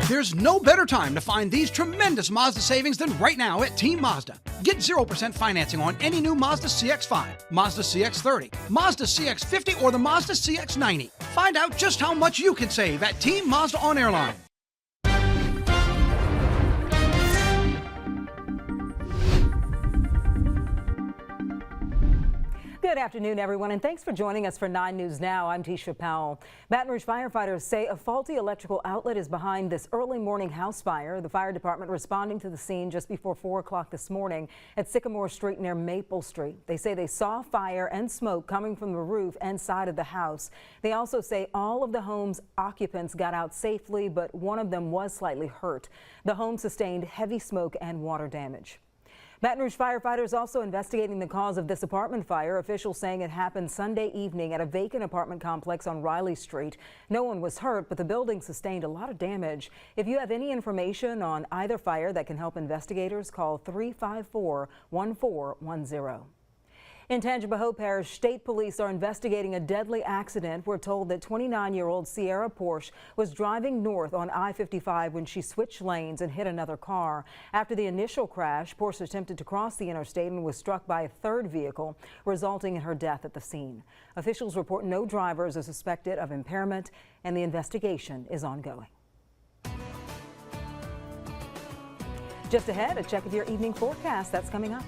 There's no better time to find these tremendous Mazda savings than right now at Team Mazda. Get 0% financing on any new Mazda CX-5, Mazda CX-30, Mazda CX-50, or the Mazda CX-90. Find out just how much you can save at Team Mazda on Airline. Good afternoon, everyone, and thanks for joining us for 9 News Now. I'm Tisha Powell. Baton Rouge firefighters say a faulty electrical outlet is behind this early morning house fire. The fire department responding to the scene just before 4 o'clock this morning at Sycamore Street near Maple Street. They say they saw fire and smoke coming from the roof and side of the house. They also say all of the home's occupants got out safely, but one of them was slightly hurt. The home sustained heavy smoke and water damage. Baton Rouge firefighters also investigating the cause of this apartment fire. Officials saying it happened Sunday evening at a vacant apartment complex on Riley Street. No one was hurt, but the building sustained a lot of damage. If you have any information on either fire that can help investigators, call 354-1410. In Tangipahoa Parish, state police are investigating a deadly accident. We're told that 29-year-old Sierra Porsche was driving north on I-55 when she switched lanes and hit another car. After the initial crash, Porsche attempted to cross the interstate and was struck by a third vehicle, resulting in her death at the scene. Officials report no drivers are suspected of impairment, and the investigation is ongoing. Just ahead, a check of your evening forecast. That's coming up.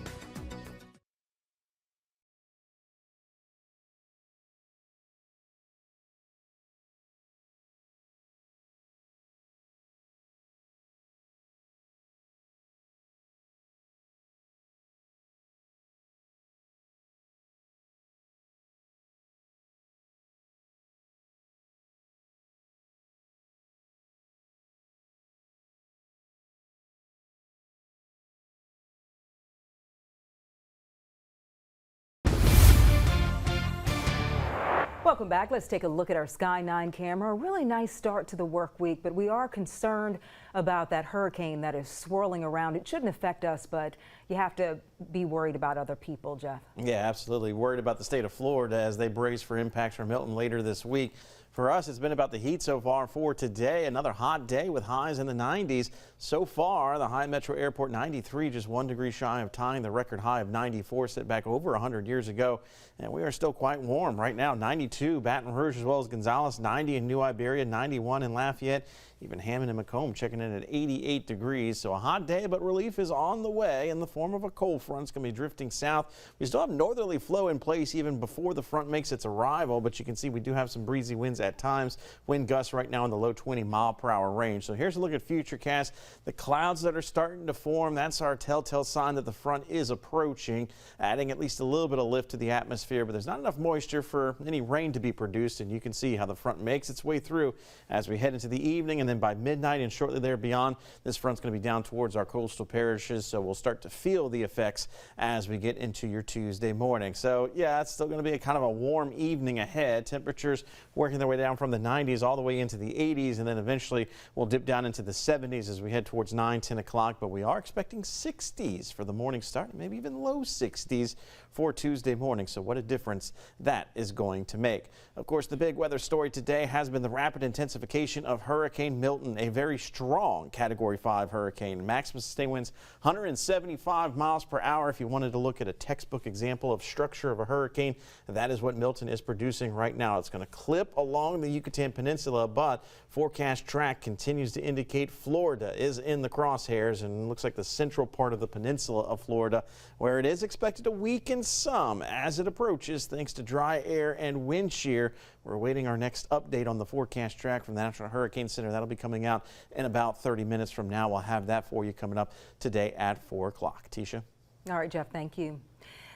Welcome back. Let's take a look at our Sky 9 camera. A really nice start to the work week, but we are concerned about that hurricane that is swirling around. It shouldn't affect us, but you have to be worried about other people, Jeff. Yeah, absolutely. Worried about the state of Florida as they brace for impacts from Milton later this week. For us, it's been about the heat so far. For today, another hot day with highs in the 90s. So far, the high Metro Airport 93, just 1 degree shy of tying the record high of 94 set back over 100 years ago. And we are still quite warm right now. 92 Baton Rouge as well as Gonzales, 90 in New Iberia, 91 in Lafayette. Even Hammond and Macomb checking in at 88 degrees. So a hot day, but relief is on the way in the form of a cold front. It's going to be drifting south. We still have northerly flow in place even before the front makes its arrival, but you can see we do have some breezy winds at times. Wind gusts right now in the low 20-mile-per-hour range. So here's a look at Futurecast. The clouds that are starting to form, that's our telltale sign that the front is approaching, adding at least a little bit of lift to the atmosphere, but there's not enough moisture for any rain to be produced, and you can see how the front makes its way through as we head into the evening, and then by midnight and shortly there beyond, this front's going to be down towards our coastal parishes, so we'll start to feel the effects as we get into your Tuesday morning. So yeah, it's still going to be a kind of a warm evening ahead. Temperatures working their way down from the 90s all the way into the 80s, and then eventually we'll dip down into the 70s as we head towards 9-10 o'clock, but we are expecting 60s for the morning start, maybe even low 60s for Tuesday morning. So what a difference that is going to make. Of course, the big weather story today has been the rapid intensification of Hurricane Milton, a very strong Category 5 hurricane. Maximum sustained winds 175 miles per hour. If you wanted to look at a textbook example of structure of a hurricane, that is what Milton is producing right now. It's going to clip along the Yucatan Peninsula, but forecast track continues to indicate Florida is in the crosshairs, and it looks like the central part of the peninsula of Florida, where it is expected to weaken some as it approaches thanks to dry air and wind shear. We're awaiting our next update on the forecast track from the National Hurricane Center. That'll be coming out in about 30 minutes from now. We'll have that for you coming up today at 4 o'clock. Tisha. All right, Jeff, thank you.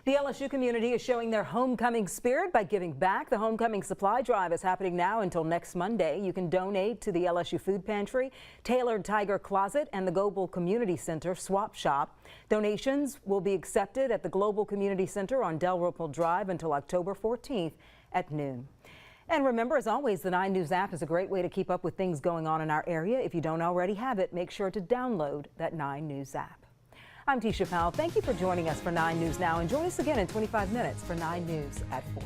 The LSU community is showing their homecoming spirit by giving back. The homecoming supply drive is happening now until next Monday. You can donate to the LSU Food Pantry, Tailored Tiger Closet, and the Global Community Center Swap Shop. Donations will be accepted at the Global Community Center on Dalrymple Drive until October 14th at noon. And remember, as always, the 9 News app is a great way to keep up with things going on in our area. If you don't already have it, make sure to download that 9 News app. I'm Tisha Powell. Thank you for joining us for 9 News Now, and join us again in 25 minutes for 9 News at 4.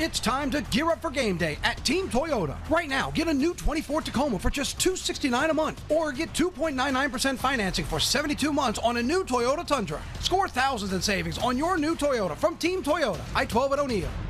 It's time to gear up for game day at Team Toyota. Right now, get a new 24 Tacoma for just $269 a month, or get 2.99% financing for 72 months on a new Toyota Tundra. Score thousands in savings on your new Toyota from Team Toyota. I-12 at O'Neill.